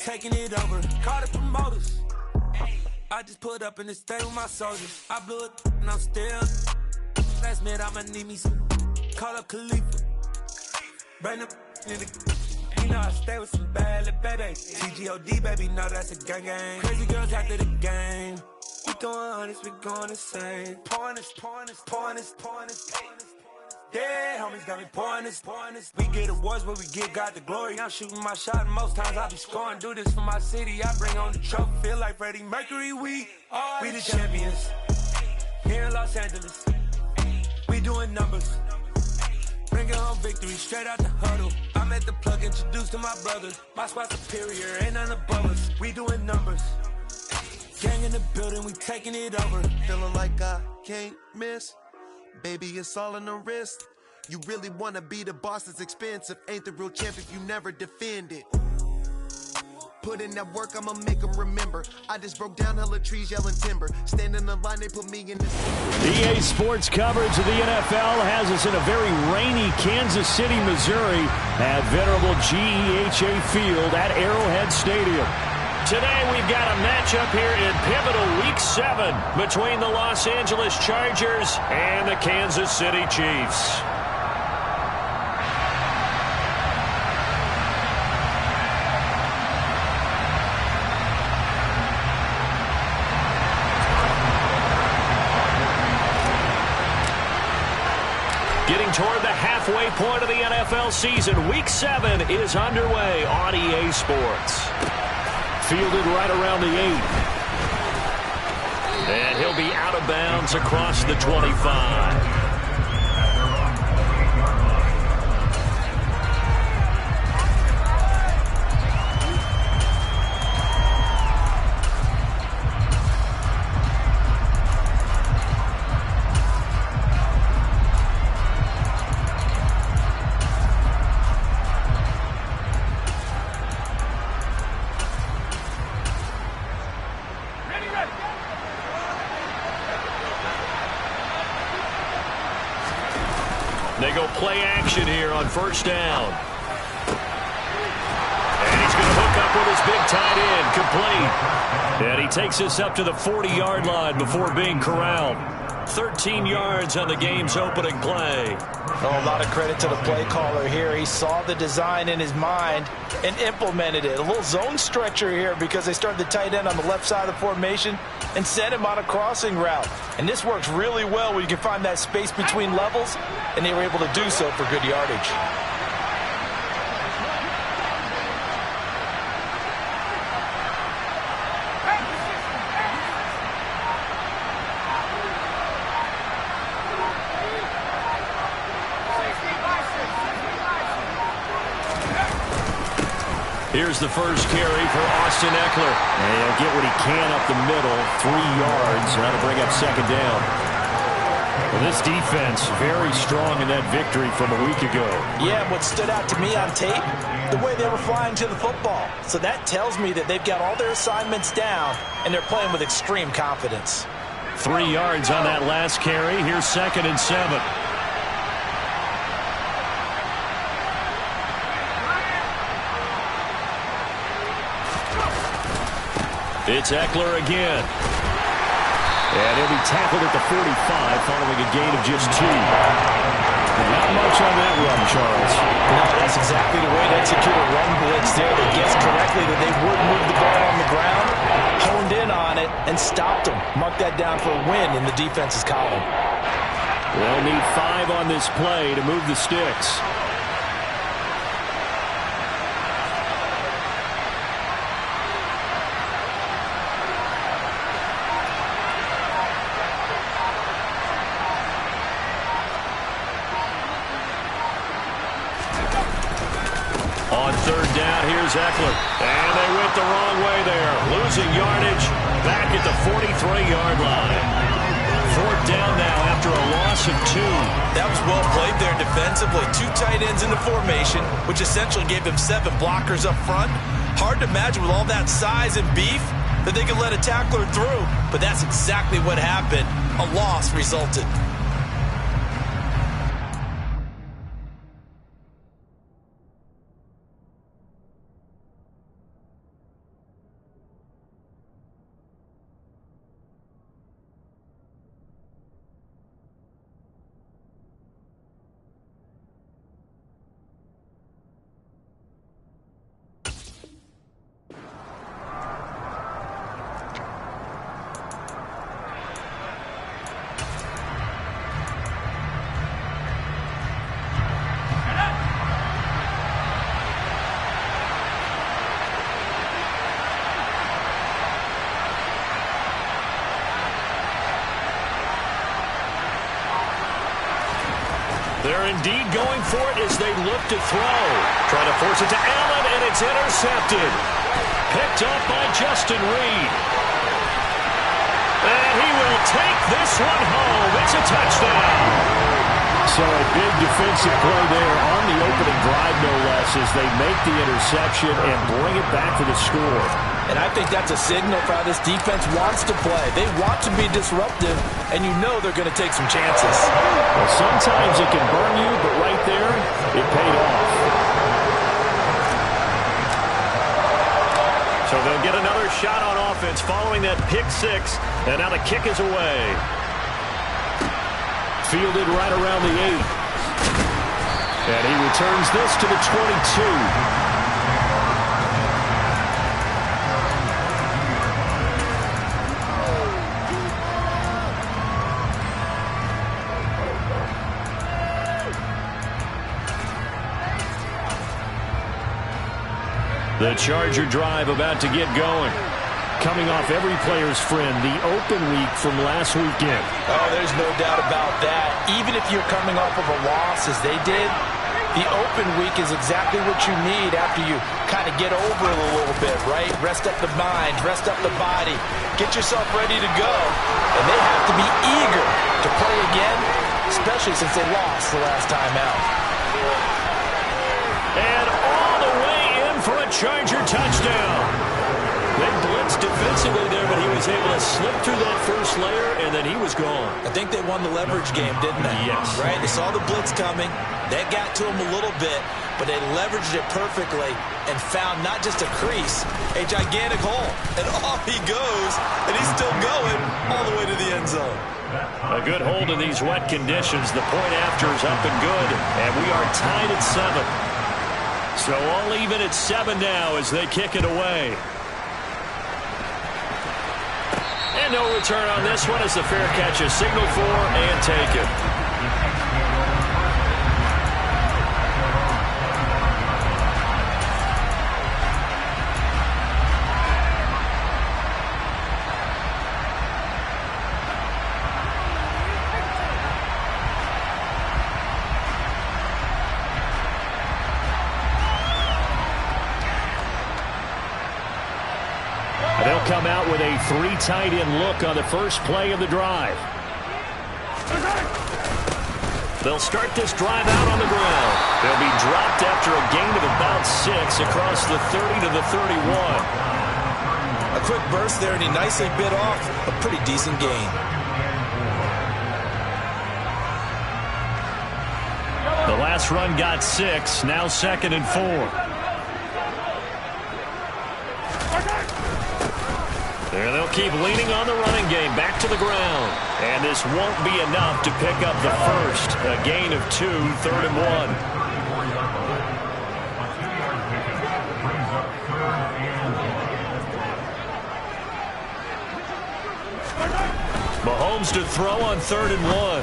Taking it over, call the promoters. I just put up in this thing with my soldiers. I blew it and I'm still. Last minute I'ma need me some. Call up Khalifa. Bring the in the. You know I stay with some bad little baby. TGOD baby, know that's a gang gang. Crazy girls after the game. We going honest, we going insane. Pouring this. Yeah, homies got me pouring this. We get awards, but we give God the glory. I'm shooting my shot, and most times I be scoring. Do this for my city, I bring on the trophy. Feel like Freddie Mercury, we the champions. Here in Los Angeles, we doing numbers. Bringing home victory, straight out the huddle. I'm at the plug, introduced to my brothers. My squad superior, ain't none above us. We doing numbers. Gang in the building, we taking it over. Feeling like I can't miss. Baby, it's all in the wrist. You really wanna be the boss, it's expensive. Ain't the real champ if you never defend it. Put in that work, I'ma make them remember. I just broke down hella trees, yelling timber. Stand in the line, they put me in this. EA Sports coverage of the NFL has us in a very rainy Kansas City, Missouri at venerable GEHA Field at Arrowhead Stadium. Today we've got a matchup here in pivotal Week 7 between the Los Angeles Chargers and the Kansas City Chiefs. Getting toward the halfway point of the NFL season, Week 7 is underway on EA Sports. Fielded right around the 8. And he'll be out of bounds across the 25. They go play action here on first down. And he's going to hook up with his big tight end, complete. And he takes us up to the 40-yard line before being corralled. 13 yards on the game's opening play. Oh, a lot of credit to the play caller here. He saw the design in his mind and implemented it. A little zone stretcher here because they started the tight end on the left side of the formation and sent him on a crossing route. And this works really well when you can find that space between levels, and they were able to do so for good yardage. Here's the first carry for Austin Eckler. And he'll get what he can up the middle, 3 yards. Now to bring up second down. Well, this defense very strong in that victory from a week ago. Yeah, what stood out to me on tape, the way they were flying to the football. So that tells me that they've got all their assignments down, and they're playing with extreme confidence. 3 yards on that last carry. Here's 2nd and 7. It's Eckler again. And he'll be tackled at the 45 following a gain of just 2. Not much on that run, Charles. No, that's exactly the way to execute a run blitz there. They guessed correctly that they would move the ball on the ground, honed in on it, and stopped them. Mark that down for a win in the defense's column. They'll need 5 on this play to move the sticks. On third down, here's Eckler. And they went the wrong way there. Losing yardage back at the 43-yard line. 4th down now after a loss of 2. That was well played there defensively. 2 tight ends in the formation, which essentially gave them 7 blockers up front. Hard to imagine with all that size and beef that they could let a tackler through. But that's exactly what happened. A loss resulted. They're indeed going for it as they look to throw. Trying to force it to Allen, and it's intercepted. Picked up by Justin Reed. And he will take this one home. It's a touchdown. So a big defensive play there on the opening drive, no less, as they make the interception and bring it back for the score. And I think that's a signal for how this defense wants to play. They want to be disruptive, and you know they're going to take some chances. Well, sometimes it can burn you, but right there, it paid off. So they'll get another shot on offense following that pick six, and now the kick is away. Fielded right around the 8. And he returns this to the 22. The Charger drive about to get going. Coming off every player's friend, the open week from last weekend. Oh, there's no doubt about that. Even if you're coming off of a loss as they did, the open week is exactly what you need after you kind of get over it a little bit, right? Rest up the mind, rest up the body, get yourself ready to go. And they have to be eager to play again, especially since they lost the last time out. And all the way in for a Charger touchdown. They blitzed defensively there, but he was able to slip through that first layer, and then he was gone. I think they won the leverage game, didn't they? Yes. Right? They saw the blitz coming. That got to him a little bit, but they leveraged it perfectly and found not just a crease, a gigantic hole. And off he goes, and he's still going all the way to the end zone. A good hold in these wet conditions. The point after is up and good, and we are tied at 7. So all even at 7 now as they kick it away. And no return on this one as the fair catch is signaled for and taken. They'll come out with a 3 tight end look on the first play of the drive. They'll start this drive out on the ground. They'll be dropped after a gain of about 6 across the 30 to the 31. A quick burst there, and he nicely bit off a pretty decent gain. The last run got 6, now 2nd and 4. There they'll keep leaning on the running game back to the ground. And this won't be enough to pick up the first. A gain of 2, 3rd and 1. Mahomes to throw on 3rd and 1.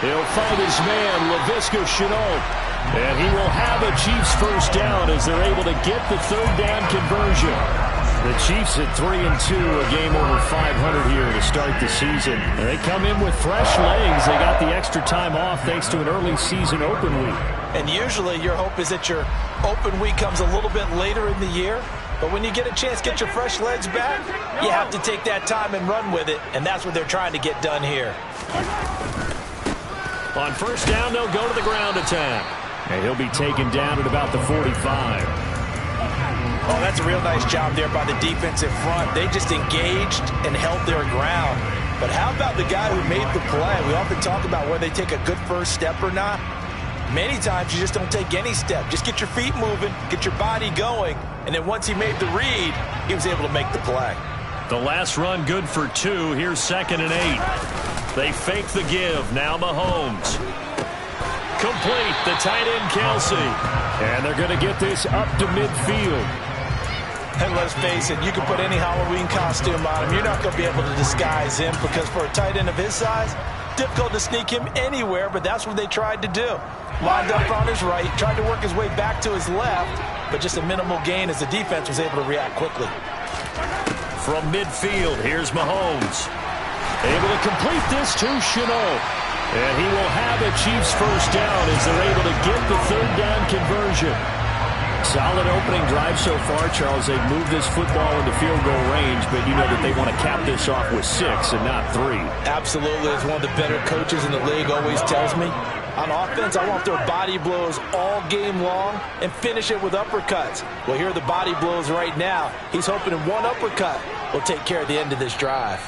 He'll find his man, Laviska Shenault. And he will have a Chiefs first down as they're able to get the 3rd down conversion. The Chiefs at 3-2, a game over 500 here to start the season. And they come in with fresh legs. They got the extra time off thanks to an early season open week. And usually your hope is that your open week comes a little bit later in the year. But when you get a chance to get your fresh legs back, you have to take that time and run with it. And that's what they're trying to get done here. On first down, they'll go to the ground attack. And he'll be taken down at about the 45. Oh, that's a real nice job there by the defensive front. They just engaged and held their ground. But how about the guy who made the play? We often talk about whether they take a good first step or not. Many times you just don't take any step. Just get your feet moving, get your body going, and then once he made the read, he was able to make the play. The last run good for 2. Here's 2nd and 8. They fake the give. Now Mahomes. Complete. The tight end, Kelsey. And they're going to get this up to midfield. And let's face it, you can put any Halloween costume on him. You're not going to be able to disguise him because for a tight end of his size, difficult to sneak him anywhere, but that's what they tried to do. Lined up on his right, tried to work his way back to his left, but just a minimal gain as the defense was able to react quickly. From midfield, here's Mahomes. Able to complete this to Shenault. And he will have a Chiefs first down as they're able to get the third down conversion. Solid opening drive so far, Charles. They've moved this football into field goal range, but you know that they want to cap this off with 6 and not 3. Absolutely. As one of the better coaches in the league always tells me, on offense, I want to throw body blows all game long and finish it with uppercuts. Well, here are the body blows right now. He's hoping in one uppercut will take care of the end of this drive.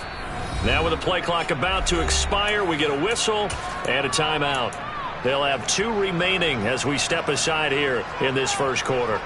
Now with the play clock about to expire, we get a whistle and a timeout. They'll have 2 remaining as we step aside here in this first quarter.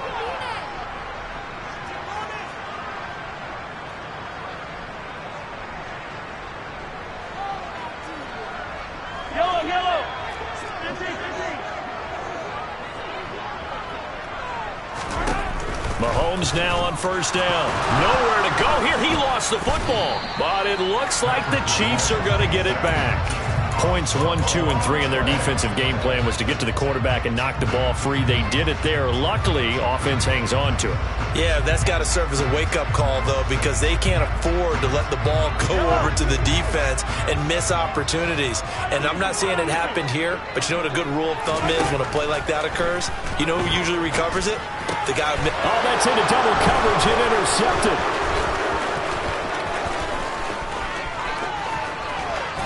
Mahomes now on first down. Nowhere to go here. He lost the football. But it looks like the Chiefs are going to get it back. Points 1, 2, and 3 in their defensive game plan was to get to the quarterback and knock the ball free. They did it there. Luckily, offense hangs on to it. Yeah, that's got to serve as a wake-up call, though, because they can't afford to let the ball go over to the defense and miss opportunities. And I'm not saying it happened here, but you know what a good rule of thumb is when a play like that occurs? You know who usually recovers it? The guy. Oh, that's into double coverage and intercepted.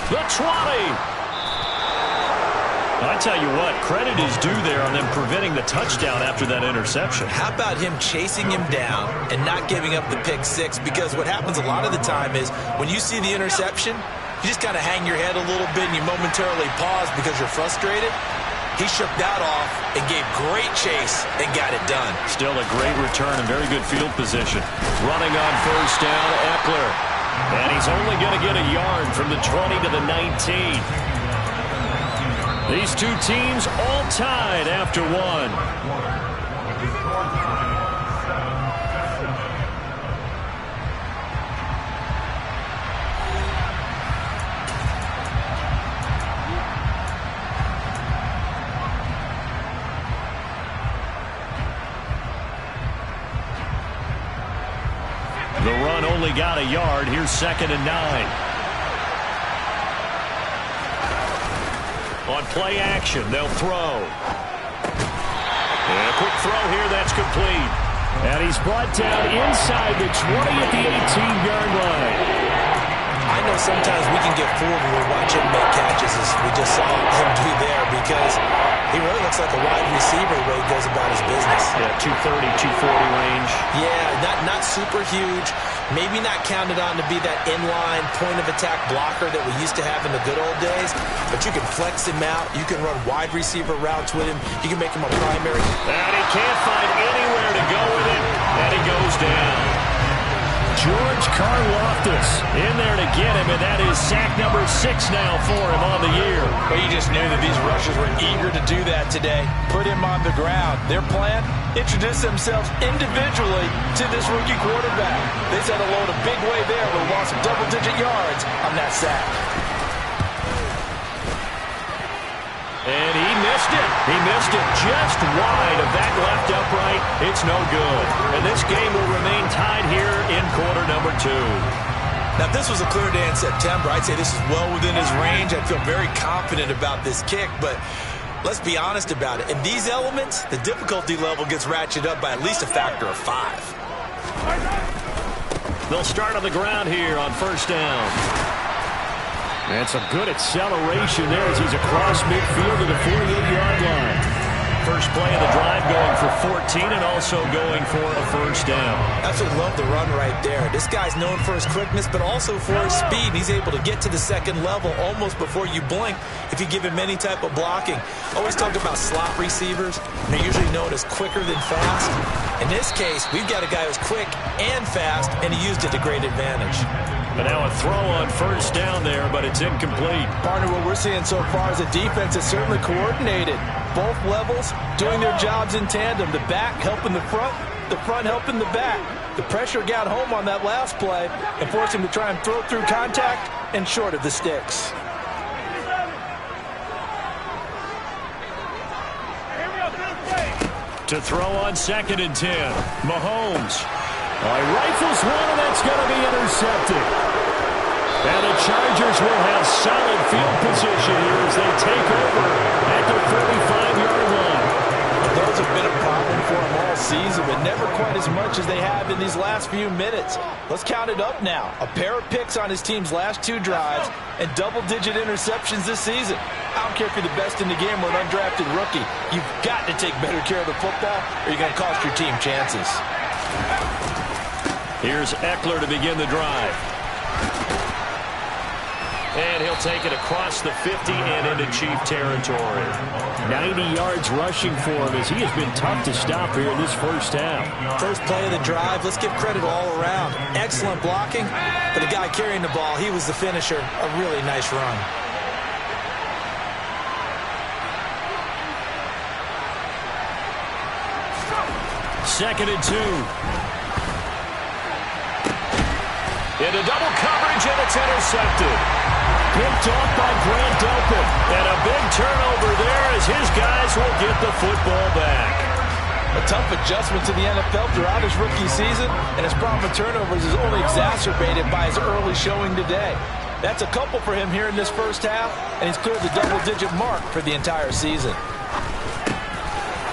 The 20. I tell you what, credit is due there on them preventing the touchdown after that interception. How about him chasing him down and not giving up the pick 6? Because what happens a lot of the time is when you see the interception, you just kind of hang your head a little bit and you momentarily pause because you're frustrated. He shook that off and gave great chase and got it done. Still a great return and very good field position. Running on first down, Eckler. And he's only going to get a yard from the 20 to the 19. These two teams all tied after 1. The run only got a yard. Here's 2nd and 9. On play action, they'll throw. And a quick throw here, that's complete. And he's brought down inside the 20 at the 18-yard line. I know sometimes we can get fooled when we watch him make catches, as we just saw him do there, because he really looks like a wide receiver the way he goes about his business. Yeah, 230, 240 range. Yeah, not super huge. Maybe not counted on to be that inline point-of-attack blocker that we used to have in the good old days, but you can flex him out. You can run wide receiver routes with him. You can make him a primary. And he can't find anywhere to go with it, and he goes down. George Karlaftis in there to get him, and that is sack number 6 now for him on the year. Well, you just knew that these rushers were eager to do that today. Put him on the ground. Their plan? Introduce themselves individually to this rookie quarterback. They said hello in a big way there, but lost some double-digit yards on that sack. And he missed it. He missed it just wide of that left upright. It's no good. And this game will remain tied here in quarter number 2. Now, if this was a clear day in September, I'd say this is well within his range. I'd feel very confident about this kick, but let's be honest about it. In these elements, the difficulty level gets ratcheted up by at least a factor of 5. They'll start on the ground here on first down. And some good acceleration there as he's across midfield to the 48-yard line. First play of the drive going for 14 and also going for a first down. Absolutely love the run right there. This guy's known for his quickness, but also for his speed. He's able to get to the second level almost before you blink if you give him any type of blocking. Always talk about slot receivers. They're usually known as quicker than fast. In this case, we've got a guy who's quick and fast, and he used it to great advantage. But now a throw on first down there, but it's incomplete. Partner, what we're seeing so far is a defense that's certainly coordinated. Both levels doing their jobs in tandem. The back helping the front helping the back. The pressure got home on that last play and forced him to try and throw through contact and short of the sticks. To throw on 2nd and 10. Mahomes. Rifles one, and that's going to be intercepted. And the Chargers will have solid field position here as they take over at the 35-yard line. Those have been a problem for them all season, but never quite as much as they have in these last few minutes. Let's count it up now. A pair of picks on his team's last 2 drives and double-digit interceptions this season. I don't care if you're the best in the game or an undrafted rookie. You've got to take better care of the football or you're going to cost your team chances. Here's Eckler to begin the drive. And he'll take it across the 50 and into Chief territory. 90 yards rushing for him as he has been tough to stop here in this first half. First play of the drive, let's give credit all around. Excellent blocking, but the guy carrying the ball, he was the finisher. A really nice run. Second and 2. Into double coverage, and it's intercepted. Picked off by Grant Delpit. And a big turnover there as his guys will get the football back. A tough adjustment to the NFL throughout his rookie season, and his problem with turnovers is only exacerbated by his early showing today. That's a couple for him here in this first half, and he's cleared the double-digit mark for the entire season.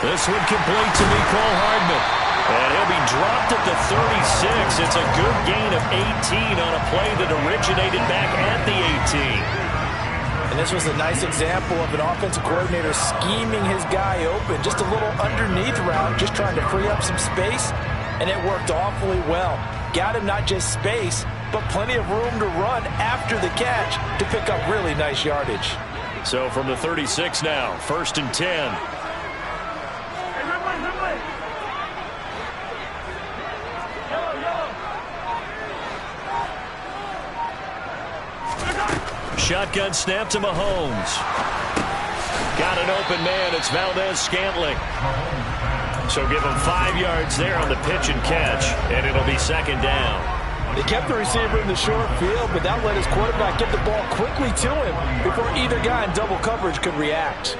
This one complete to Mecole Hardman. And he'll be dropped at the 36. It's a good gain of 18 on a play that originated back at the 18. And this was a nice example of an offensive coordinator scheming his guy open. Just a little underneath route, just trying to free up some space, and it worked awfully well. Got him not just space, but plenty of room to run after the catch to pick up really nice yardage. So from the 36 now, 1st and 10. Shotgun snap to Mahomes. Got an open man. It's Valdez-Scantling. So give him 5 yards there on the pitch and catch, and it'll be 2nd down. They kept the receiver in the short field, but that let his quarterback get the ball quickly to him before either guy in double coverage could react.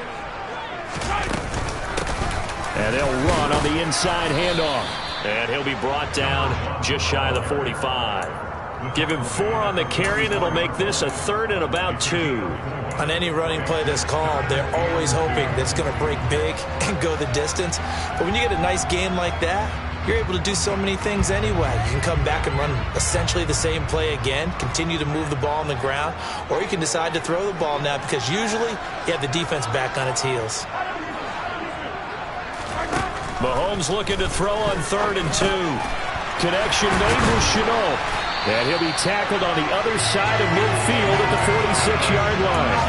And they'll run on the inside handoff. And he'll be brought down just shy of the 45. Give him 4 on the carry, and it'll make this a 3rd and about 2. On any running play that's called, they're always hoping that it's going to break big and go the distance. But when you get a nice gain like that, you're able to do so many things anyway. You can come back and run essentially the same play again, continue to move the ball on the ground, or you can decide to throw the ball now because usually you have the defense back on its heels. Mahomes looking to throw on 3rd and 2. Connection made with Chenault. And he'll be tackled on the other side of midfield at the 46-yard line.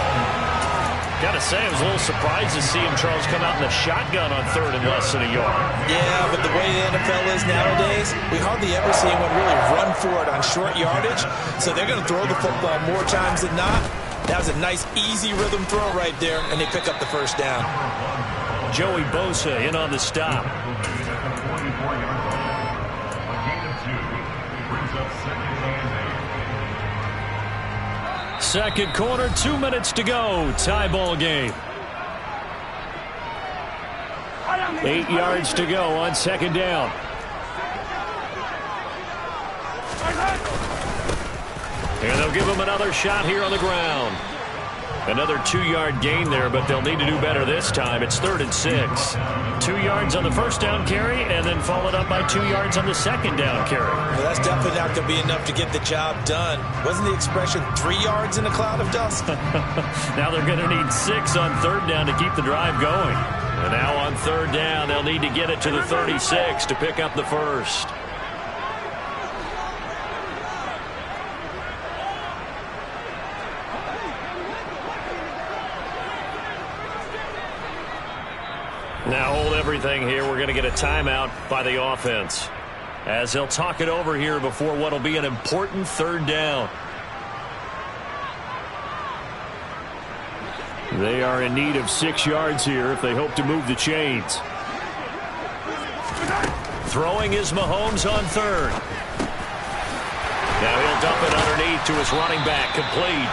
Got to say, I was a little surprised to see him, Charles, come out in the shotgun on 3rd and less than a yard. Yeah, but the way the NFL is nowadays, we hardly ever see anyone really run for it on short yardage. So they're going to throw the football more times than not. That was a nice, easy rhythm throw right there, and they pick up the 1st down. Joey Bosa in on the stop. Second quarter, 2 minutes to go. Tie ball game. 8 yards to go on 2nd down. And they'll give him another shot here on the ground. Another 2-yard gain there, but they'll need to do better this time. It's 3rd and 6. 2 yards on the 1st down carry, and then followed up by 2 yards on the 2nd down carry. Well, that's definitely not going to be enough to get the job done. Wasn't the expression 3 yards in a cloud of dust? Now they're going to need 6 on 3rd down to keep the drive going. And now on 3rd down, they'll need to get it to the 36 to pick up the 1st. Now hold everything here. We're going to get a timeout by the offense as they'll talk it over here before what will be an important 3rd down. They are in need of 6 yards here if they hope to move the chains. Throwing is Mahomes on 3rd. Now he'll dump it underneath to his running back, complete.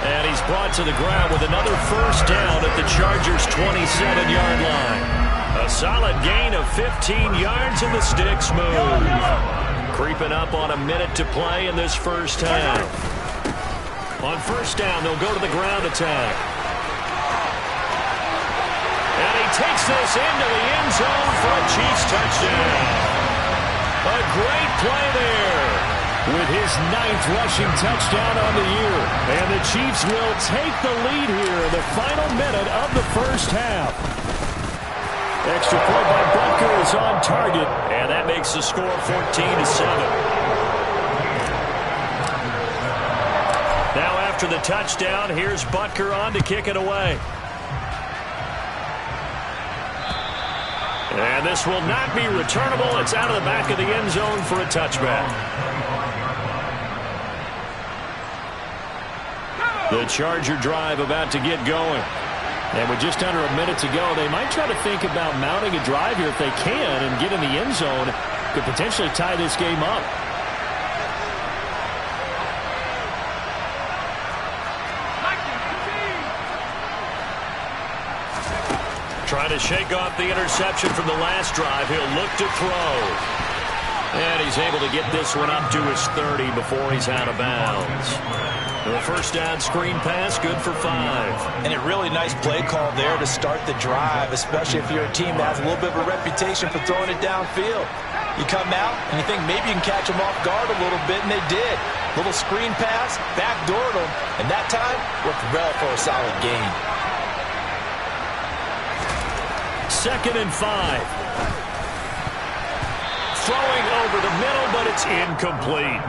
And he's brought to the ground with another 1st down at the Chargers' 27-yard line. A solid gain of 15 yards, and the sticks move. Creeping up on a minute to play in this first half. On first down, they'll go to the ground attack. And he takes this into the end zone for a Chiefs touchdown. A great play there with his 9th rushing touchdown on the year. And the Chiefs will take the lead here in the final minute of the first half. Extra point by Butker is on target, and that makes the score 14-7. Now after the touchdown, here's Butker on to kick it away. And this will not be returnable. It's out of the back of the end zone for a touchback. The Charger drive about to get going. And with just under a minute to go, they might try to think about mounting a drive here if they can and get in the end zone. Could potentially tie this game up. Trying to shake off the interception from the last drive. He'll look to throw. And he's able to get this one up to his 30 before he's out of bounds. The first down screen pass, good for 5. And a really nice play call there to start the drive, especially if you're a team that has a little bit of a reputation for throwing it downfield. You come out and you think maybe you can catch them off guard a little bit, and they did. Little screen pass, backdoored them, and that time worked well for a solid gain. 2nd and 5. Throwing over the middle, but it's incomplete.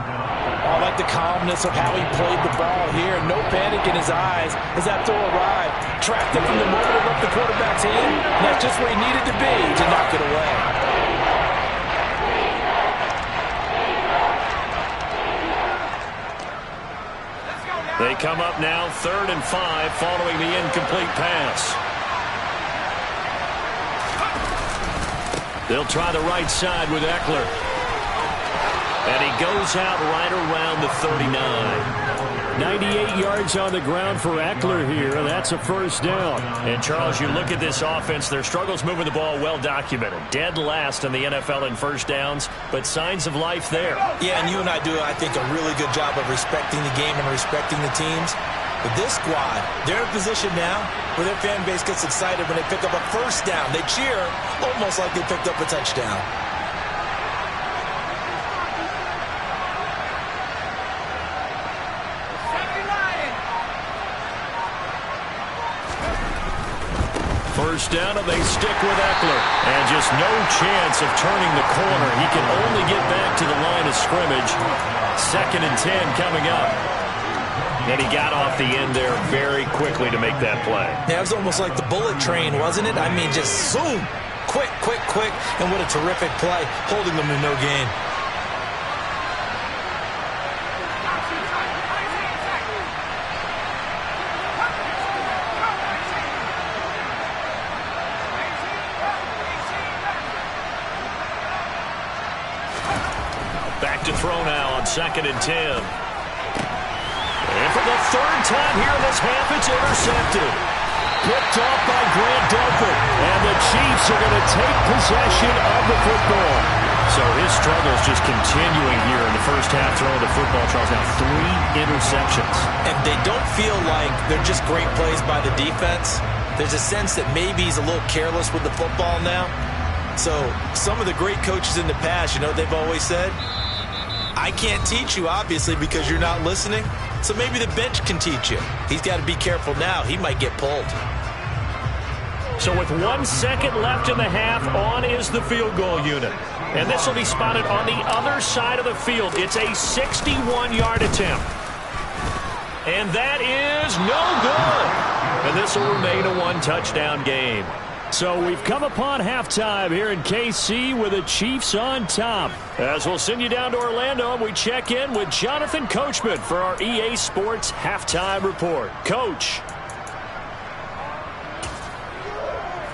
I like the calmness of how he played the ball here. No panic in his eyes as that throw arrived. Tracked it from the moment it left the quarterback's hand, and that's just where he needed to be to knock it away. They come up now 3rd and 5 following the incomplete pass. They'll try the right side with Eckler. And he goes out right around the 39. 98 yards on the ground for Eckler here. That's a first down. And, Charles, you look at this offense, their struggles moving the ball well documented. Dead last in the NFL in first downs, but signs of life there. Yeah, and you and I do, I think, a really good job of respecting the game and respecting the teams. But this squad, they're in a position now where their fan base gets excited when they pick up a first down. They cheer almost like they picked up a touchdown. First down, and they stick with Eckler. And just no chance of turning the corner. He can only get back to the line of scrimmage. 2nd and 10 coming up. And he got off the end there very quickly to make that play. Yeah, it was almost like the bullet train, wasn't it? I mean, just zoom. Quick, quick, quick. And what a terrific play, holding them to no gain. Back to throw now on 2nd and 10. And for the 3rd time here in this half, it's intercepted. Picked off by Grant Delpit. And the Chiefs are going to take possession of the football. So his struggles just continuing here in the first half throwing the football. Charles, now 3 interceptions. And they don't feel like they're just great plays by the defense. There's a sense that maybe he's a little careless with the football now. So some of the great coaches in the past, you know, they've always said, I can't teach you, obviously, because you're not listening. So maybe the bench can teach you. He's got to be careful now. He might get pulled. So with 1 second left in the half, on is the field goal unit. And this will be spotted on the other side of the field. It's a 61-yard attempt. And that is no good. And this will remain a 1-touchdown game. So we've come upon halftime here in KC with the Chiefs on top. As we'll send you down to Orlando, and we check in with Jonathan Coachman for our EA Sports Halftime Report. Coach.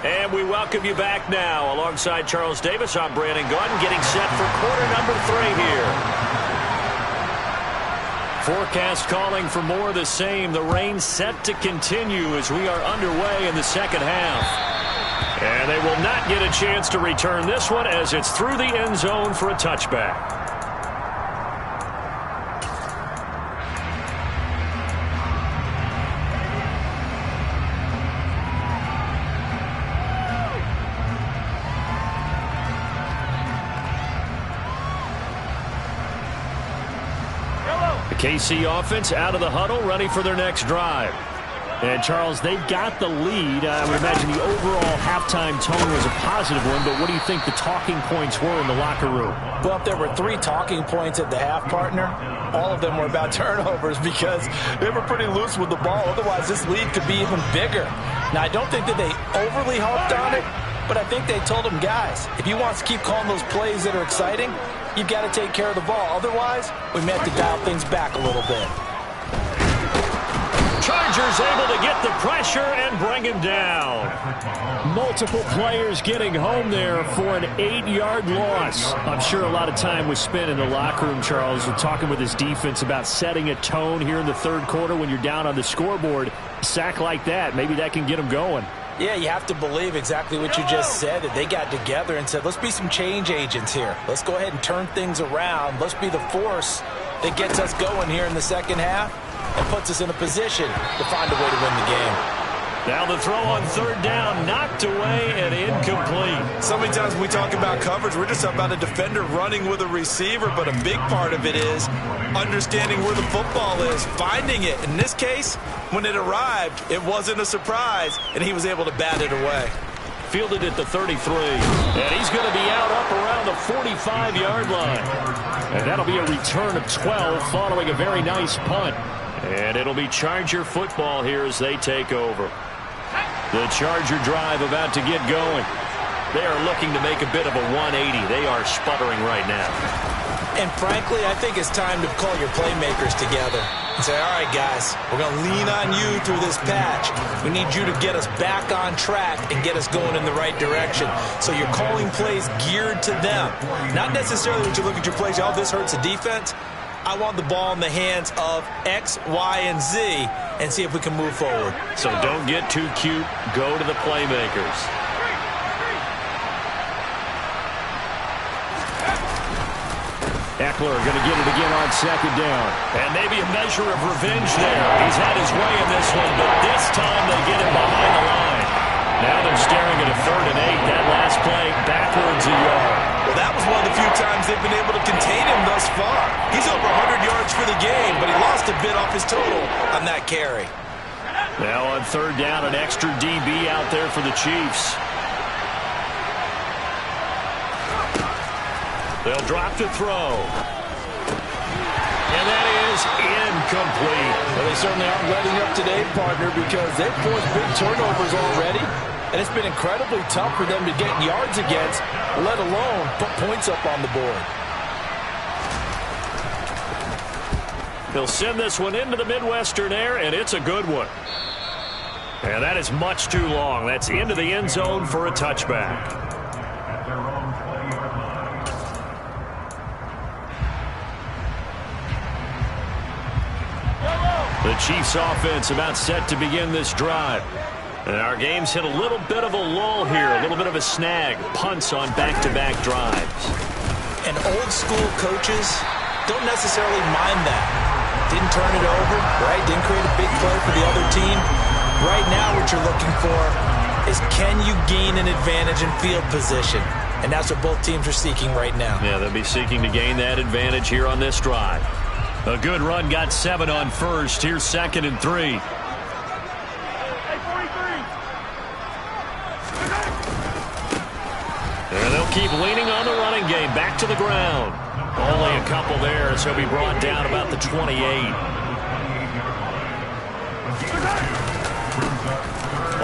And we welcome you back now. Alongside Charles Davis, I'm Brandon Gordon, getting set for quarter number 3 here. Forecast calling for more of the same. The rain set to continue as we are underway in the second half. And they will not get a chance to return this one as it's through the end zone for a touchback. The KC offense out of the huddle, ready for their next drive. And, Charles, they've got the lead. I would imagine the overall halftime tone was a positive one, but what do you think the talking points were in the locker room? Well, if there were 3 talking points at the half, partner, all of them were about turnovers because they were pretty loose with the ball. Otherwise, this lead could be even bigger. Now, I don't think that they overly harped on it, but I think they told them, guys, if you want to keep calling those plays that are exciting, you've got to take care of the ball. Otherwise, we may have to dial things back a little bit. Chargers able to get the pressure and bring him down. Multiple players getting home there for an 8-yard loss. I'm sure a lot of time was spent in the locker room, Charles, talking with his defense about setting a tone here in the third quarter when you're down on the scoreboard. A sack like that, maybe that can get him going. Yeah, you have to believe exactly what you just said, that they got together and said, let's be some change agents here. Let's go ahead and turn things around. Let's be the force that gets us going here in the second half and puts us in a position to find a way to win the game. Now the throw on third down, knocked away and incomplete. So many times when we talk about coverage, we're just about a defender running with a receiver, but a big part of it is understanding where the football is, finding it. In this case, when it arrived, it wasn't a surprise, and he was able to bat it away. Fielded at the 33, and he's going to be out up around the 45-yard line. And that'll be a return of 12 following a very nice punt. And it'll be Charger football here as they take over. The Charger drive about to get going. They are looking to make a bit of a 180. They are sputtering right now. And frankly, I think it's time to call your playmakers together and say, all right, guys, we're going to lean on you through this patch. We need you to get us back on track and get us going in the right direction. So you're calling plays geared to them. Not necessarily when you look at your plays, oh, this hurts the defense. I want the ball in the hands of X, Y, and Z and see if we can move forward. So don't get too cute. Go to the playmakers. Eckler going to get it again on second down. And maybe a measure of revenge there. He's had his way in this one, but this time they get him behind the line. Now they're staring at a 3rd and 8. That last play backwards a yard. Well, that was one of the few times they've been able to contain him thus far. He's over 100 yards for the game, but he lost a bit off his total on that carry. Now on 3rd down, an extra DB out there for the Chiefs. They'll drop to throw. And that is incomplete. Well, they certainly aren't letting up today, partner, because they've forced big turnovers already. And it's been incredibly tough for them to get yards against, let alone put points up on the board. He'll send this one into the Midwestern air, and it's a good one. And that is much too long. That's into the end zone for a touchback. The Chiefs offense about set to begin this drive. And our game's hit a little bit of a lull here, a little bit of a snag. Punts on back-to-back drives. And old-school coaches don't necessarily mind that. Didn't turn it over, right? Didn't create a big play for the other team. Right now what you're looking for is can you gain an advantage in field position? And that's what both teams are seeking right now. Yeah, they'll be seeking to gain that advantage here on this drive. A good run, got 7 on first. Here's 2nd and 3. And they'll keep leaning on the running game. Back to the ground. Only a couple there, so he'll be brought down about the 28.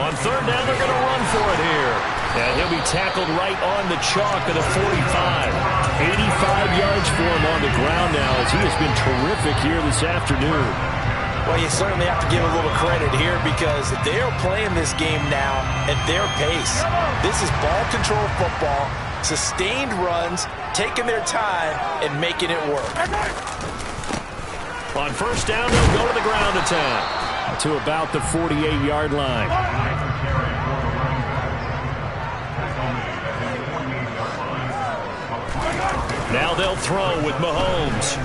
On 3rd down, they're going to run for it here. And he'll be tackled right on the chalk of the 45. 85 yards for him on the ground now as he has been terrific here this afternoon. Well, you certainly have to give a little credit here because they are playing this game now at their pace. This is ball control football, sustained runs, taking their time and making it work. On 1st down, they'll go to the ground attack to about the 48-yard line. Now they'll throw with Mahomes.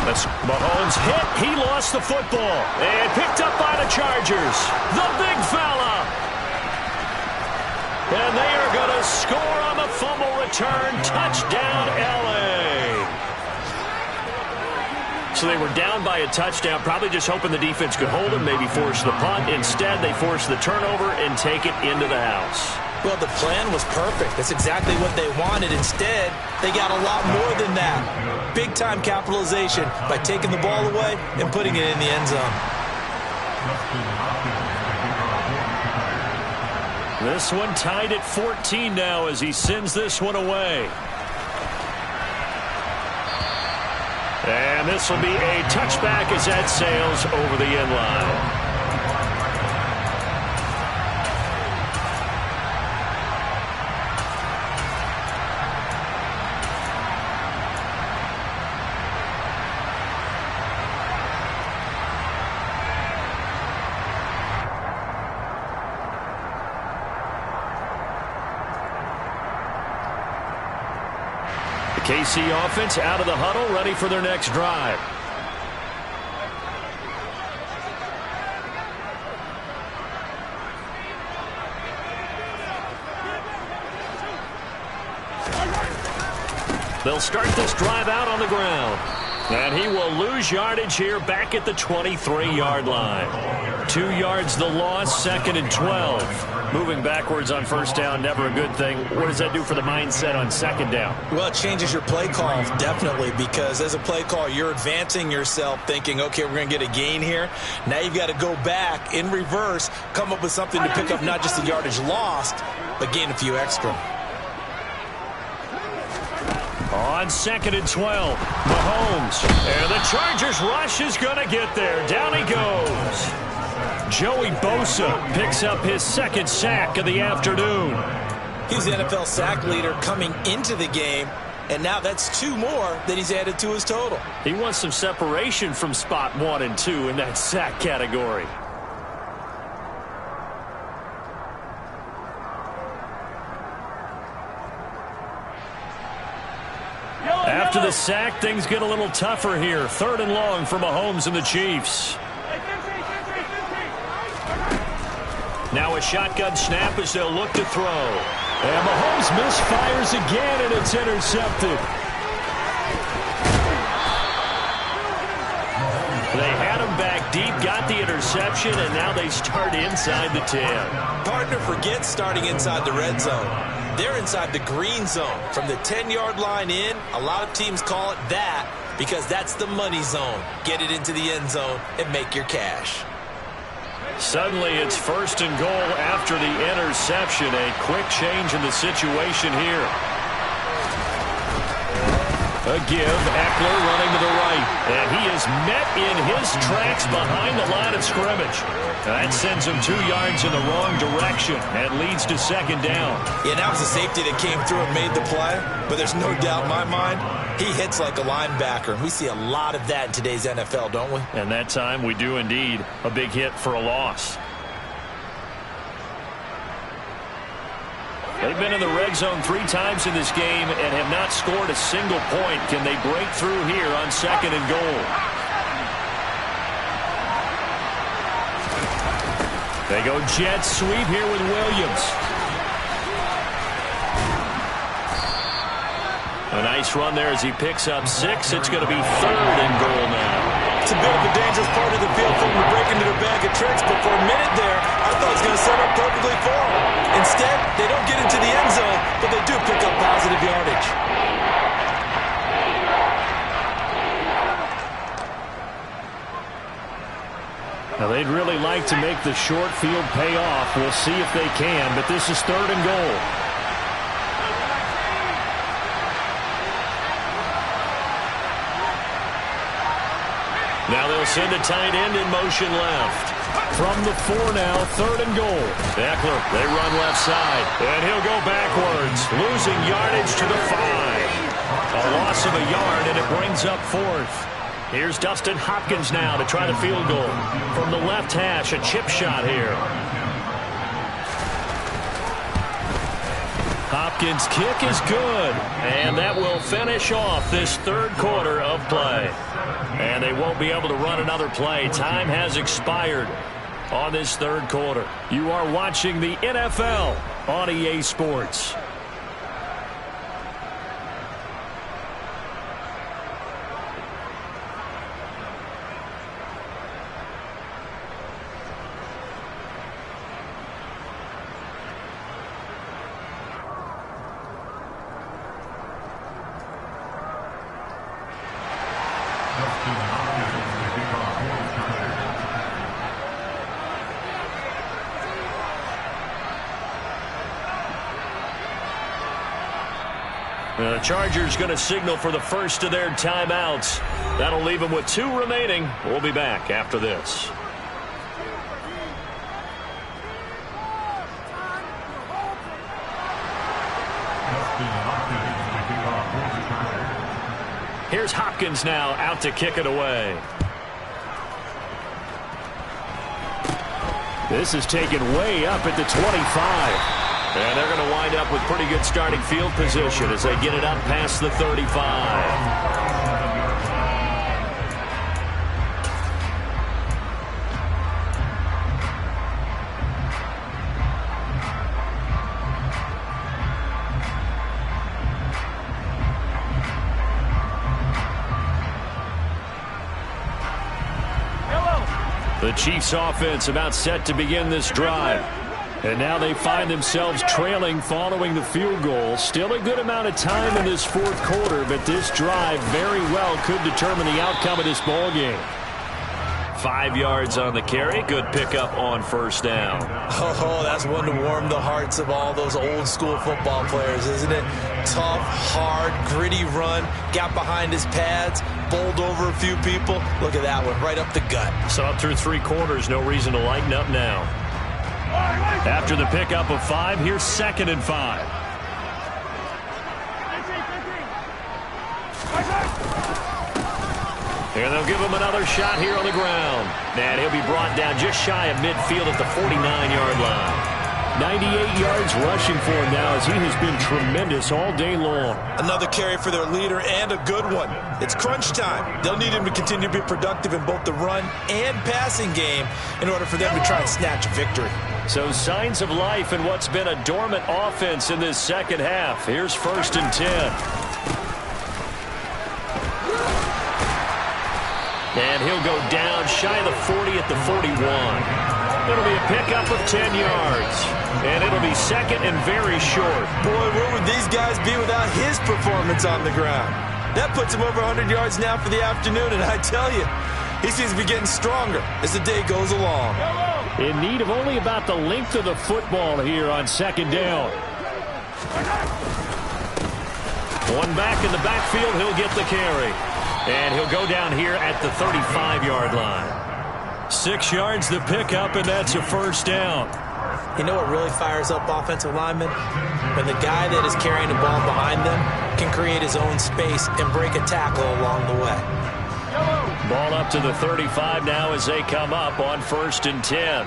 That's Mahomes hit. He lost the football. And picked up by the Chargers. The big fella. And they are going to score on the fumble return. Touchdown, L.A. So they were down by a touchdown, probably just hoping the defense could hold them, maybe force the punt. Instead, they forced the turnover and take it into the house. Well, the plan was perfect. That's exactly what they wanted. Instead, they got a lot more than that. Big-time capitalization by taking the ball away and putting it in the end zone. This one tied at 14 now as he sends this one away. And this will be a touchback as that sails over the end line. KC offense out of the huddle, ready for their next drive. They'll start this drive out on the ground. And he will lose yardage here back at the 23-yard line. 2 yards the loss, 2nd and 12. Moving backwards on first down, never a good thing. What does that do for the mindset on second down? Well, it changes your play call, definitely, because as a play call, you're advancing yourself thinking, okay, we're going to get a gain here. Now you've got to go back in reverse, come up with something to pick up not just the yardage lost, but gain a few extra. On 2nd and 12, Mahomes. And the Chargers rush is going to get there. Down he goes. Joey Bosa picks up his 2nd sack of the afternoon. He's the NFL sack leader coming into the game, and now that's 2 more that he's added to his total. He wants some separation from spot 1 and 2 in that sack category. After the sack, things get a little tougher here. 3rd and long for Mahomes and the Chiefs. Now a shotgun snap as they'll look to throw. And Mahomes misfires again, and it's intercepted. They had him back deep, got the interception, and now they start inside the 10. Partner forgets starting inside the red zone. They're inside the green zone. From the 10-yard line in, a lot of teams call it that because that's the money zone. Get it into the end zone and make your cash. Suddenly it's 1st and goal after the interception. A quick change in the situation here. A give, Eckler running to the right. And he is met in his tracks behind the line of scrimmage. That sends him 2 yards in the wrong direction and leads to 2nd down. Yeah, that was a safety that came through and made the play. But there's no doubt in my mind, he hits like a linebacker. And we see a lot of that in today's NFL, don't we? And that time we do indeed. A big hit for a loss. They've been in the red zone 3 times in this game and have not scored a single point. Can they break through here on 2nd and goal? They go jet sweep here with Williams. A nice run there as he picks up 6. It's going to be 3rd and goal now. It's a bit of a dangerous part of the field for him to break into their bag of tricks, but for a minute there, I thought he was going to set up perfectly for him. Instead, they don't get into the end zone, but they do pick up positive yardage. Now, they'd really like to make the short field pay off. We'll see if they can, but this is 3rd and goal. Now they'll send a tight end in motion left. From the 4 now, 3rd and goal. Eckler, they run left side. And he'll go backwards, losing yardage to the 5. A loss of a yard, and it brings up 4th. Here's Dustin Hopkins now to try the field goal. From the left hash, a chip shot here. Hopkins' kick is good. And that will finish off this 3rd quarter of play. And they won't be able to run another play. Time has expired on this 3rd quarter. You are watching the NFL on EA Sports. The Chargers going to signal for the first of their timeouts. That'll leave them with 2 remaining. We'll be back after this. Here's Hopkins now out to kick it away. This is taken way up at the 25. And they're going to wind up with pretty good starting field position as they get it up past the 35. The Chiefs offense about set to begin this drive. And now they find themselves trailing following the field goal. Still a good amount of time in this fourth quarter, but this drive very well could determine the outcome of this ball game. 5 yards on the carry. Good pickup on first down. Oh, that's one to warm the hearts of all those old school football players, isn't it? Tough, hard, gritty run. Got behind his pads, bowled over a few people. Look at that one, right up the gut. So up through 3 quarters, no reason to lighten up now. After the pickup of 5, here's 2nd and 5. And they'll give him another shot here on the ground. And he'll be brought down just shy of midfield at the 49-yard line. 98 yards rushing for him now as he has been tremendous all day long. Another carry for their leader and a good one. It's crunch time. They'll need him to continue to be productive in both the run and passing game in order for them to try and snatch a victory. So signs of life in what's been a dormant offense in this second half. Here's 1st and 10. And he'll go down shy of the 40 at the 41. It'll be a pickup of 10 yards. And it'll be 2nd and very short. Boy, where would these guys be without his performance on the ground? That puts him over 100 yards now for the afternoon, and I tell you, he seems to be getting stronger as the day goes along. In need of only about the length of the football here on 2nd down. One back in the backfield, he'll get the carry. And he'll go down here at the 35-yard line. 6 yards the pickup, and that's a 1st down. You know what really fires up offensive linemen? When the guy that is carrying the ball behind them can create his own space and break a tackle along the way. Ball up to the 35 now as they come up on 1st and 10.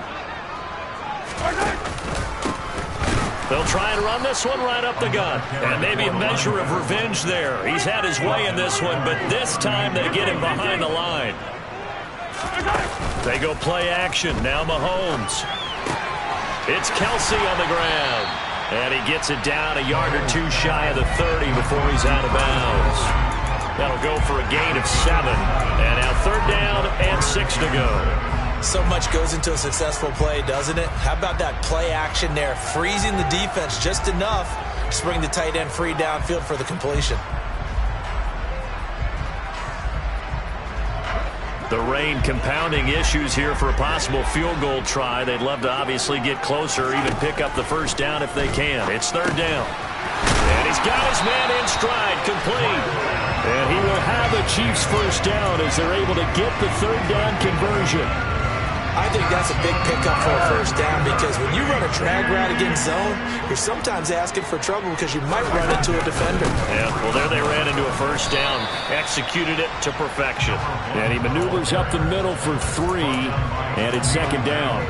They'll try and run this one right up the gut. And maybe a measure of revenge there. He's had his way in this one, but this time they get him behind the line. They go play action. Now Mahomes. It's Kelsey on the ground. And he gets it down a yard or 2 shy of the 30 before he's out of bounds. That'll go for a gain of 7. And now 3rd down and 6 to go. So much goes into a successful play, doesn't it? How about that play action there? Freezing the defense just enough to bring the tight end free downfield for the completion. The rain compounding issues here for a possible field goal try. They'd love to obviously get closer, even pick up the 1st down if they can. It's 3rd down. And he's got his man in stride, complete. And he will have the Chiefs 1st down as they're able to get the 3rd down conversion. I think that's a big pickup for a 1st down because when you run a drag route against zone, you're sometimes asking for trouble because you might run into a defender. Yeah, well, there they ran into a 1st down, executed it to perfection. And he maneuvers up the middle for 3, and it's 2nd down.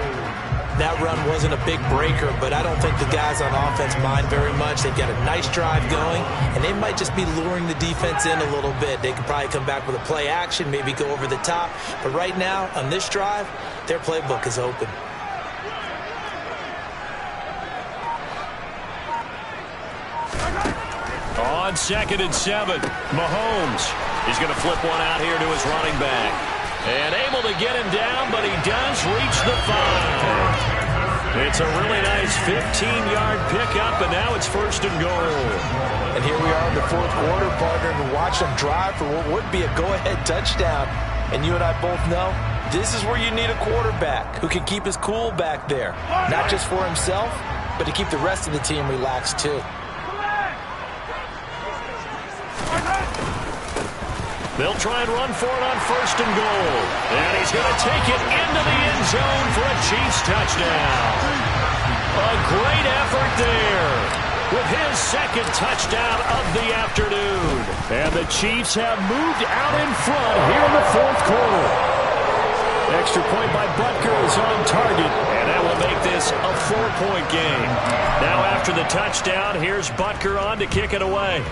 That run wasn't a big breaker, but I don't think the guys on offense mind very much. They've got a nice drive going, and they might just be luring the defense in a little bit. They could probably come back with a play action, maybe go over the top. But right now, on this drive, their playbook is open. On 2nd and 7, Mahomes is going to flip one out here to his running back. And able to get him down, but he does reach the 5. It's a really nice 15-yard pickup, and now it's 1st and goal. And here we are in the 4th quarter, partner, and watch them drive for what would be a go-ahead touchdown. And you and I both know this is where you need a quarterback who can keep his cool back there, not just for himself, but to keep the rest of the team relaxed too. They'll try and run for it on 1st and goal. And he's going to take it into the end zone for a Chiefs touchdown. A great effort there with his 2nd touchdown of the afternoon. And the Chiefs have moved out in front here in the 4th quarter. Extra point by Butker is on target, and that will make this a 4-point game. Now after the touchdown, here's Butker on to kick it away.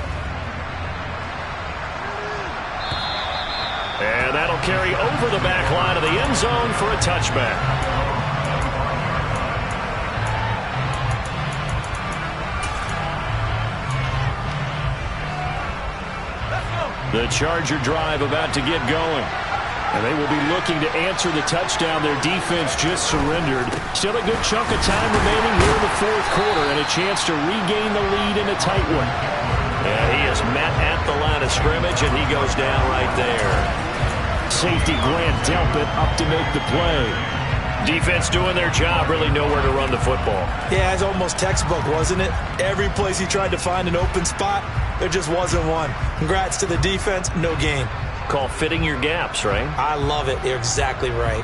And that'll carry over the back line of the end zone for a touchback. The Charger drive about to get going. And they will be looking to answer the touchdown their defense just surrendered. Still a good chunk of time remaining here in the 4th quarter and a chance to regain the lead in a tight one. And he is met at the line of scrimmage, and he goes down right there. Safety Grant Delpit up to make the play. Defense doing their job, really nowhere to run the football. Yeah, it's almost textbook, wasn't it? Every place he tried to find an open spot, there just wasn't one. Congrats to the defense, no gain. Call fitting your gaps, right? I love it. You're exactly right.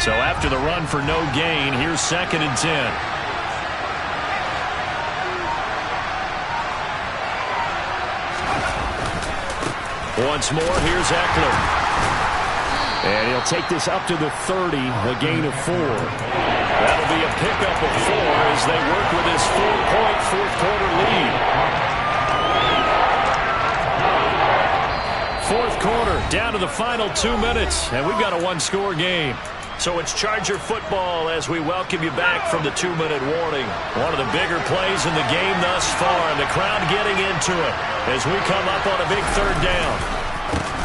So after the run for no gain, here's 2nd and 10. Once more, here's Eckler. And he'll take this up to the 30, a gain of 4. That'll be a pickup of 4 as they work with his 4-point 4th quarter lead. 4th quarter, down to the final 2 minutes, and we've got a 1-score game. So it's Charger football as we welcome you back from the 2-minute warning. One of the bigger plays in the game thus far, and the crowd getting into it as we come up on a big 3rd down.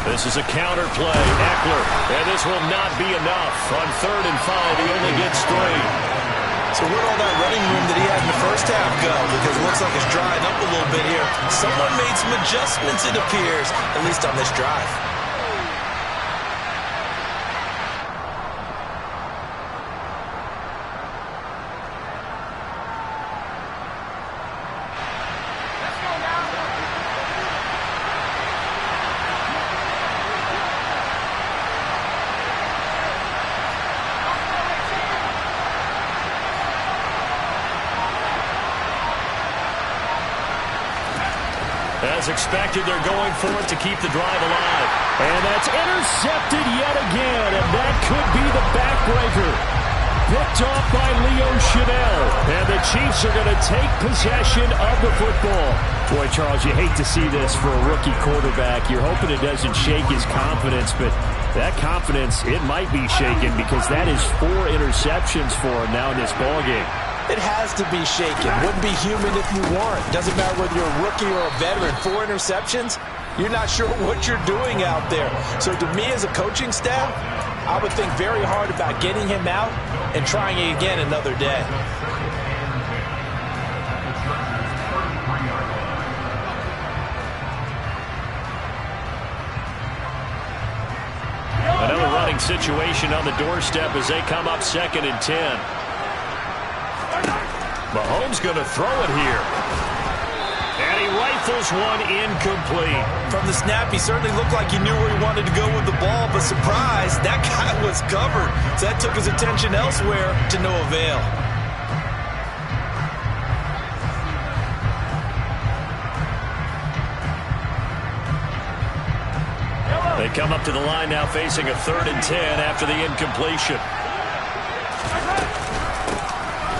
This is a counter play. Eckler, and this will not be enough. On 3rd and 5, he only gets 3. So where'd all that running room that he had in the first half go? Because it looks like it's drying up a little bit here. Someone made some adjustments, it appears, at least on this drive. As expected, they're going for it to keep the drive alive. And that's intercepted yet again, and that could be the backbreaker. Picked off by Leo Chanel. And the Chiefs are going to take possession of the football. Boy, Charles, you hate to see this for a rookie quarterback. You're hoping it doesn't shake his confidence, but that confidence, it might be shaken because that is 4 interceptions for him now in this ballgame. It has to be shaken. Wouldn't be human if you weren't. Doesn't matter whether you're a rookie or a veteran. 4 interceptions, you're not sure what you're doing out there. So to me as a coaching staff, I would think very hard about getting him out and trying it again another day. Another running situation on the doorstep as they come up 2nd and 10. Mahomes going to throw it here. And he rifles one incomplete. From the snap, he certainly looked like he knew where he wanted to go with the ball, but surprise, that guy was covered. So that took his attention elsewhere to no avail. They come up to the line now facing a 3rd and 10 after the incompletion.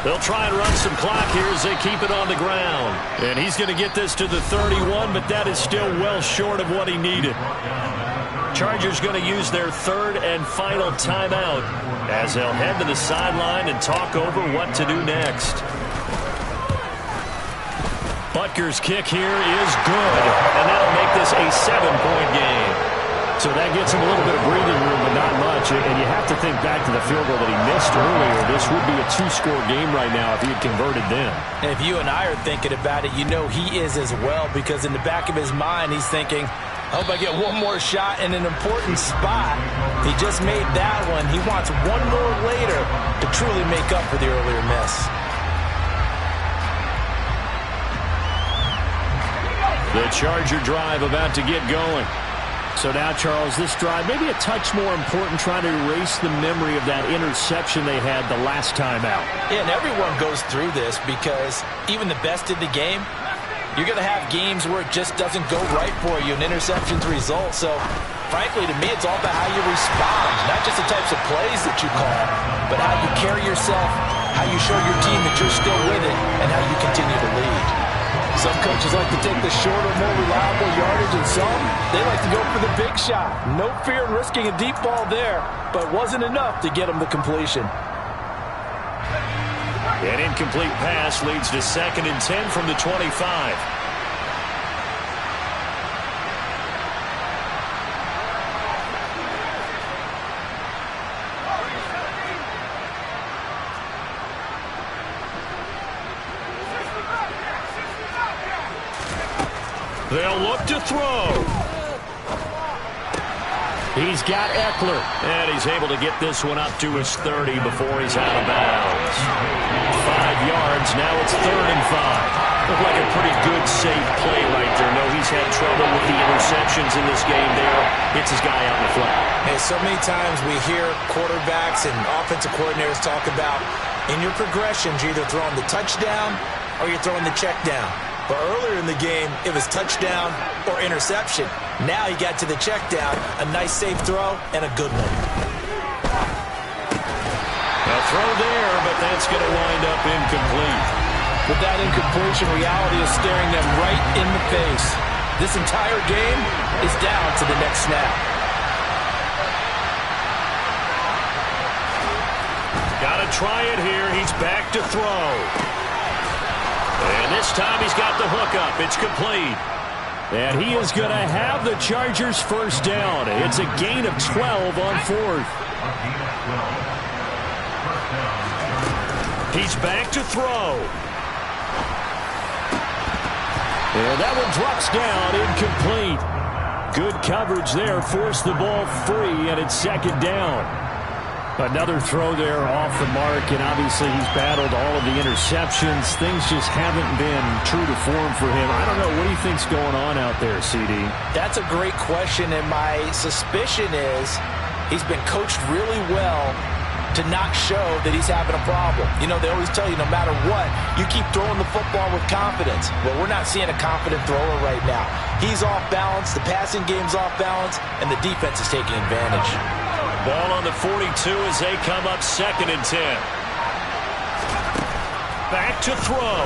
They'll try and run some clock here as they keep it on the ground. And he's going to get this to the 31, but that is still well short of what he needed. Chargers going to use their 3rd and final timeout as they'll head to the sideline and talk over what to do next. Butker's kick here is good, and that'll make this a 7-point game. So that gets him a little bit of breathing room, but not much. And you have to think back to the field goal that he missed earlier. This would be a 2-score game right now if he had converted then. And if you and I are thinking about it, you know he is as well, because in the back of his mind, he's thinking, I hope I get one more shot in an important spot. He just made that one. He wants one more later to truly make up for the earlier miss. The Charger drive about to get going. So now, Charles, this drive maybe a touch more important, trying to erase the memory of that interception they had the last time out. Yeah, and everyone goes through this, because even the best in the game, you're going to have games where it just doesn't go right for you, and interceptions result. So, frankly, to me, it's all about how you respond, not just the types of plays that you call, but how you carry yourself, how you show your team that you're still with it, and how you continue to lead. Some coaches like to take the shorter, more reliable yardage, and some, they like to go for the big shot. No fear in risking a deep ball there, but it wasn't enough to get them the completion. An incomplete pass leads to 2nd and 10 from the 25. They'll look to throw. He's got Eckler, and he's able to get this one up to his 30 before he's out of bounds. 5 yards, now it's 3rd and 5. Looked like a pretty good, safe play right there. No, he's had trouble with the interceptions in this game there. Hits his guy out in the flat. Hey, so many times we hear quarterbacks and offensive coordinators talk about, in your progressions, you're either throwing the touchdown or you're throwing the check down. But earlier in the game, it was touchdown or interception. Now he got to the check down, a nice safe throw, and a good one. A throw there, but that's going to wind up incomplete. But that incompletion, reality is staring them right in the face. This entire game is down to the next snap. Got to try it here. He's back to throw. And this time he's got the hookup. It's complete. And he is going to have the Chargers first down. It's a gain of 12 on 4th. He's back to throw. And that one drops down, incomplete. Good coverage there, forced the ball free, and it's 2nd down. Another throw there off the mark, and obviously he's battled all of the interceptions. Things just haven't been true to form for him. I don't know. What do you think's going on out there, CD? That's a great question, and my suspicion is he's been coached really well to not show that he's having a problem. You know, they always tell you no matter what, you keep throwing the football with confidence. Well, we're not seeing a confident thrower right now. He's off balance, the passing game's off balance, and the defense is taking advantage. Ball on the 42 as they come up 2nd and 10. Back to throw.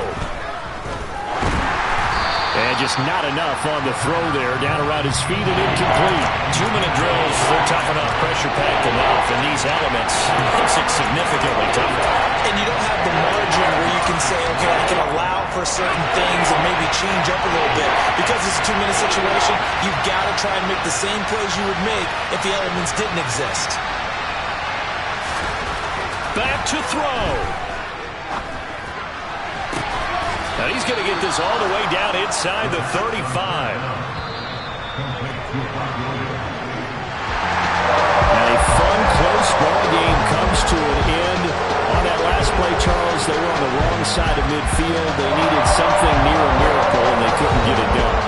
And just not enough on the throw there. Down around his feet and incomplete. 2-minute drills, they're tough enough, pressure-packed enough. And these elements makes it significantly tougher. And you don't have the margin where you can say, okay, I can allow for certain things and maybe change up a little bit. Because it's a 2-minute situation, you've got to try and make the same plays you would make if the elements didn't exist. Back to throw. Now he's going to get this all the way down inside the 35. And a fun, close ball game comes to an end. On that last play, Charles, they were on the wrong side of midfield. They needed something near a miracle, and they couldn't get it done.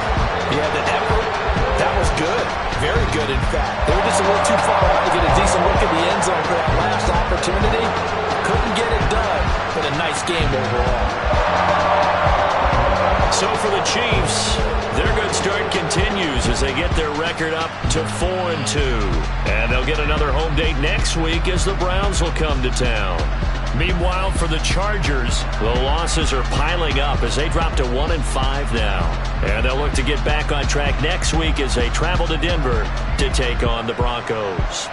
Yeah, the effort, that was good. Very good, in fact. They were just a little too far out to get a decent look at the end zone for that last opportunity. Couldn't get it done, but a nice game overall. So for the Chiefs, their good start continues as they get their record up to 4-2. And they'll get another home date next week as the Browns will come to town. Meanwhile, for the Chargers, the losses are piling up as they drop to 1-5 now. And they'll look to get back on track next week as they travel to Denver to take on the Broncos.